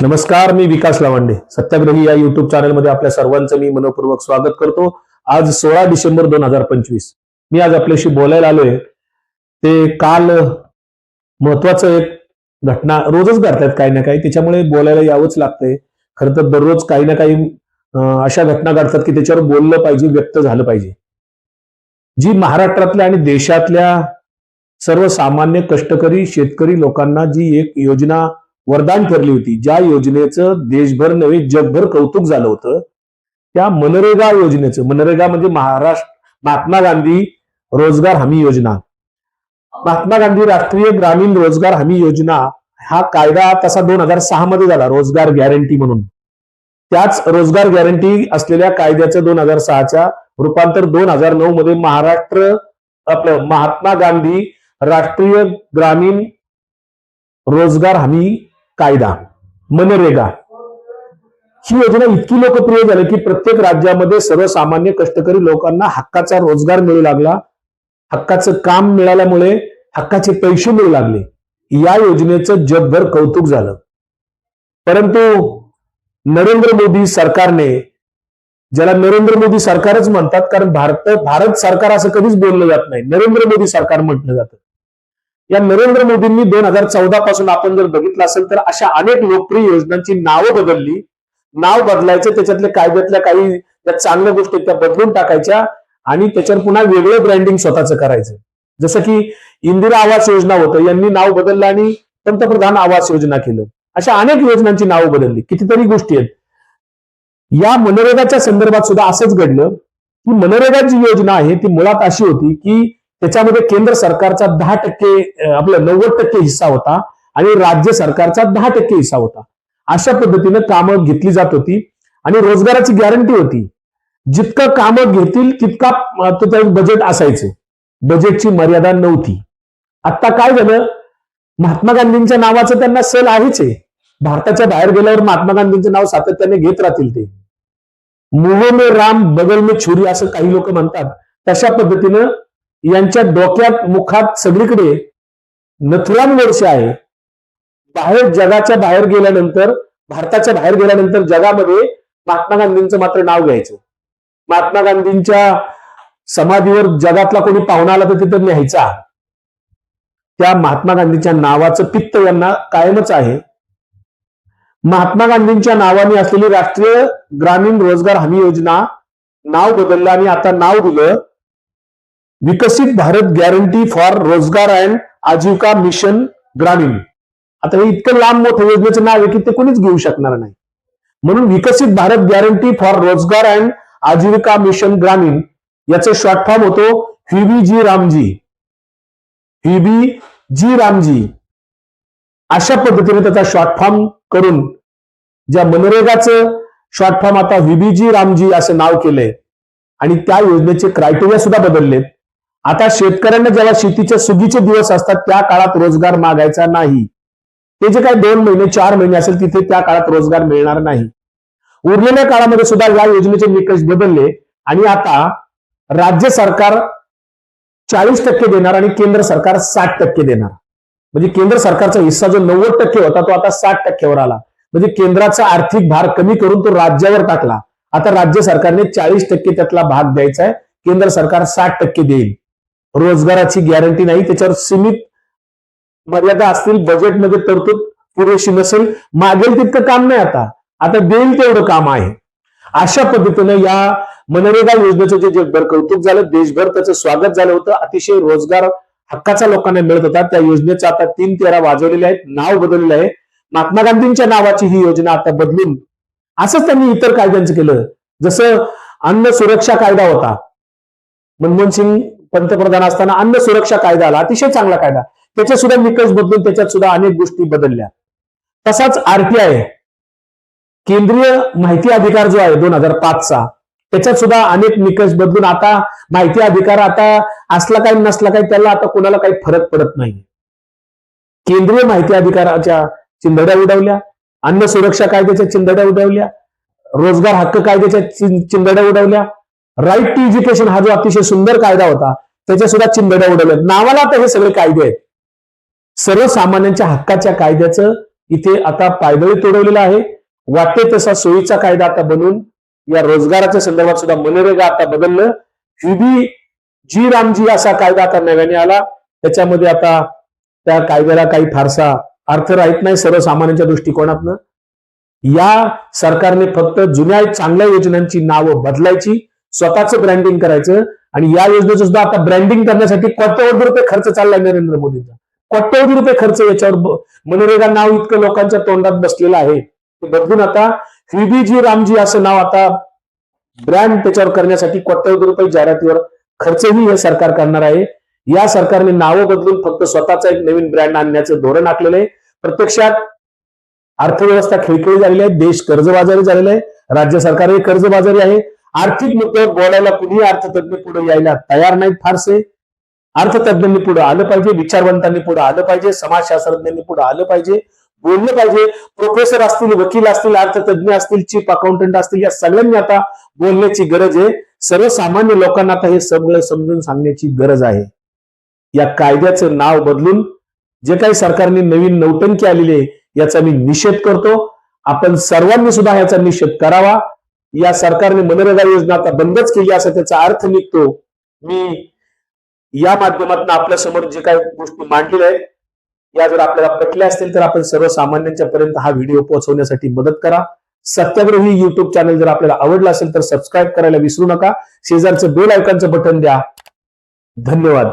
नमस्कार, मी विकास लावंडे. सत्याग्रही या युट्यूब चॅनलमध्ये आपल्या सर्वांचं मी मनपूर्वक स्वागत करतो. आज 16 डिसेंबर 2025. मी आज आपल्याशी बोलायला आलोय ते काल महत्वाचं एक घटना रोजच घडतात काही ना काही, त्याच्यामुळे बोलायला यावंच लागतंय. खरं तर दररोज काही ना काही अशा घटना घडतात की त्याच्यावर बोललं पाहिजे, व्यक्त झालं पाहिजे. जी महाराष्ट्रातल्या आणि देशातल्या सर्वसामान्य कष्टकरी शेतकरी लोकांना जी एक योजना वरदान ठरली होती, ज्या योजनेचं देशभर नव्हे जगभर कौतुक झालं होतं, त्या मनरेगा योजनेचं. मनरेगा म्हणजे महात्मा गांधी रोजगार हमी योजना. महात्मा गांधी राष्ट्रीय ग्रामीण रोजगार हमी योजना हा कायदा तसा 2006 मध्ये झाला, रोजगार गॅरंटी म्हणून. त्याच रोजगार गॅरंटी असलेल्या कायद्याचं 2006च्या रूपांतर 2009 मध्ये आपलं महात्मा गांधी राष्ट्रीय ग्रामीण रोजगार हमी कायदा मनरेगा ही योजना इतकी लोकप्रिय झाली की प्रत्येक राज्यामध्ये सर्वसामान्य कष्टकरी लोकांना हक्काचा रोजगार मिळू लागला. हक्काचं काम मिळाल्यामुळे हक्काचे पैसे मिळू लागले. या योजनेचं जगभर कौतुक झालं. परंतु नरेंद्र मोदी सरकारने, ज्याला नरेंद्र मोदी सरकारच म्हणतात कारण भारत सरकार असं कधीच बोललं जात नाही, नरेंद्र मोदी सरकार म्हटलं जातं. या नरेंद्र मोदींनी 2014 पासून आपण जर बघितलं असेल तर अशा अनेक लोकप्रिय योजनांची नावं बदलली. नाव बदलायचं, त्याच्यातल्या कायद्यातल्या काही त्या चांगल्या गोष्टी त्या बदलून टाकायच्या आणि त्याच्यावर पुन्हा वेगळं ब्रँडिंग स्वतःचं करायचं. जसं की इंदिरा आवास योजना होतं, यांनी नाव बदललं आणि पंतप्रधान आवास योजना केलं. अशा अनेक योजनांची नावं बदलली, कितीतरी गोष्टी आहेत. या मनरेगाच्या संदर्भात सुद्धा असंच घडलं की मनरेगा जी योजना आहे ती मुळात अशी होती की त्याच्यामध्ये केंद्र सरकारचा 10% आपलं 90% हिस्सा होता आणि राज्य सरकारचा 10% हिस्सा होता. अशा पद्धतीनं कामं घेतली जात होती आणि रोजगाराची गॅरंटी होती. जितकं कामं घेतील तितका त्याचं बजेट असायचं, बजेटची मर्यादा नव्हती. आता काय झालं, महात्मा गांधींच्या नावाचं त्यांना सल आहेच आहे. भारताच्या बाहेर गेल्यावर महात्मा गांधींचं नाव सातत्याने घेत राहतील ते. मुंह में राम बगल में छुरी असं काही लोक म्हणतात. तशा पद्धतीनं यांच्या डोक्यात मुखात सगळीकडे नथुराम वर्ष आहे. बाहेर जगाच्या बाहेर गेल्यानंतर, भारताच्या बाहेर गेल्यानंतर जगामध्ये महात्मा गांधींचं मात्र नाव घ्यायचं. महात्मा गांधींच्या समाधीवर जगातला कोणी पाहुणा आला तर तिथं न्यायचा. त्या महात्मा गांधींच्या नावाचं पित्त यांना कायमच आहे. महात्मा गांधींच्या नावाने असलेली राष्ट्रीय ग्रामीण रोजगार हमी योजना नाव बदललं आणि आता नाव दिलं विकसित भारत गॅरंटी फॉर रोजगार अँड आजीविका मिशन ग्रामीण. आता हे इतकं लांब मोठं योजनेचं नाव आहे की ते कोणीच घेऊ शकणार नाही. म्हणून विकसित भारत गॅरंटी फॉर रोजगार अँड आजीविका मिशन ग्रामीण याचं शॉर्ट फॉर्म होतो व्हीबीजी रामजी. व्हीबीजी रामजी अशा पद्धतीने त्याचा शॉर्ट फॉर्म करून ज्या मनरेगाचं शॉर्ट फॉर्म आता व्हीबीजी रामजी असं नाव केलंय आणि त्या योजनेचे क्रायटेरिया सुद्धा बदललेत. आता शेतकऱ्यांना जेव्हा शेतीचे सुगीचे दिवस असतात त्या काळात रोजगार मागायचा नाही. ते जे काही 2 महिने 4 महिने असेल तिथे त्या काळात रोजगार मिळणार नाही. उरलेल्या काळामध्ये सुद्धा या योजनेचे निकष बदलले आणि आता राज्य सरकार 40% देणार आणि केंद्र सरकार 60% देणार. म्हणजे केंद्र सरकारचा हिस्सा जो 90% होता तो आता 60%वर आला. म्हणजे केंद्राचा आर्थिक भार कमी करून तो राज्यावर टाकला. आता राज्य सरकारने 40% त्यातला भाग द्यायचा आहे, केंद्र सरकार 60% देईल. रोजगाराची गॅरंटी नाही, त्याच्यावर सीमित मर्यादा असतील, बजेटमध्ये तरतूद पुरेशी नसेल, मागेल तितकं काम नाही, आता देईल तेवढं काम आहे. अशा पद्धतीनं या मनरेगा योजनेचं जे जगभर कौतुक झालं, देशभर त्याचं स्वागत झालं होतं. अतिशय रोजगार हक्काचा लोकांना मिळत होता. त्या योजनेचं आता 3-13 वाजवलेले आहेत, नाव बदललेलं आहे. महात्मा गांधींच्या नावाची ही योजना आता बदलून असंच त्यांनी इतर कायद्यांचं केलं. जसं अन्न सुरक्षा कायदा होता, मनमोहन सिंग पंतप्रधान असताना अन्न सुरक्षा कायदा आला, अतिशय चांगला कायदा. त्याचे सुद्धा निकष बदलून त्याच्यात सुद्धा अनेक गोष्टी बदलल्या. तसाच आरटीआय केंद्रीय माहिती अधिकार जो आहे 2005चा, त्याच्यात सुद्धा अनेक निकष बदलून आता माहिती अधिकार आता असला काही नसला काही त्याला आता कोणाला काही फरक पडत नाही. केंद्रीय माहिती अधिकाराच्या चिंधड्या उडवल्या, अन्न सुरक्षा कायद्याच्या चिंधड्या उडवल्या, रोजगार हक्क कायद्याच्या चिंधड्या उडवल्या, राईट टू एज्युकेशन हा जो अतिशय सुंदर कायदा होता त्याच्या सुद्धा चिंधड्या उडवल्या. नावाला आता हे सगळे कायदे आहेत. सर्वसामान्यांच्या हक्काच्या कायद्याचं इथे आता पायदळी तोडवलेला आहे. वाटेल तसा सोयीचा कायदा आता बनवून या रोजगाराच्या संदर्भात सुद्धा मनरेगा आता बदललं. व्हीबी जी रामजी असा कायदा आता नव्याने आला. त्याच्यामध्ये आता त्या कायद्याला काही फारसा अर्थ राहत नाही सर्वसामान्यांच्या दृष्टिकोनातनं. या सरकारने फक्त जुन्या चांगल्या योजनांची नावं बदलायची, स्वतःचं ब्रँडिंग करायचं आणि या योजनेचं सुद्धा आता ब्रँडिंग करण्यासाठी कोट्यवधी रुपये खर्च चाललाय नरेंद्र मोदींचा. कोट्यवधी रुपये खर्च याच्यावर. मनरेगा नाव इतकं लोकांच्या तोंडात बसलेलं आहे ते बदलून आता व्हीबी जी रामजी असं नाव आता ब्रँड त्याच्यावर करण्यासाठी कोट्यवधी रुपये जाहिरातीवर खर्चही हे सरकार करणार आहे. या सरकारने नावं बदलून फक्त स्वतःचा एक नवीन ब्रँड आणण्याचं धोरण आखलेलं आहे. प्रत्यक्षात अर्थव्यवस्था खिळखिळी झालेली आहे. देश कर्जबाजारी झालेला आहे. राज्य सरकारही कर्जबाजारी आहे. आर्थिक मुद्द्यावर बोलायला कुणीही अर्थतज्ञ पुढे यायला तयार नाहीत फारसे. अर्थतज्ञांनी पुढे आलं पाहिजे, विचारवंतांनी पुढे आलं पाहिजे, समाजशास्त्रज्ञांनी पुढे आलं पाहिजे, बोललं पाहिजे. प्रोफेसर असतील, वकील असतील, अर्थतज्ञ असतील, चीफ अकाउंटंट असतील, या सगळ्यांनी आता बोलण्याची गरज आहे. सर्वसामान्य लोकांना आता हे सगळं समजून सांगण्याची गरज आहे. या कायद्याचं नाव बदलून जे काही सरकारने नवीन नौटंकी आलेली आहे याचा मी निषेध करतो. आपण सर्वांनी सुद्धा याचा निषेध करावा. या सरकारने मनरेगा योजना आता बंदच केली असा त्याचा अर्थ निघतो. मी या माध्यमातून आपल्या समोर जे काही गोष्टी मांडलेल्या आहेत या जर आपल्याला पटल्या असतील तर आपण सर्वसामान्यांच्या पर्यंत हा व्हिडिओ पोहोचवण्यासाठी मदत करा. सत्याग्रही युट्यूब चॅनल जर आपल्याला आवडलं असेल तर सबस्क्राईब करायला विसरू नका. शेजारचं बेल आयकॉनचं बटन द्या. धन्यवाद.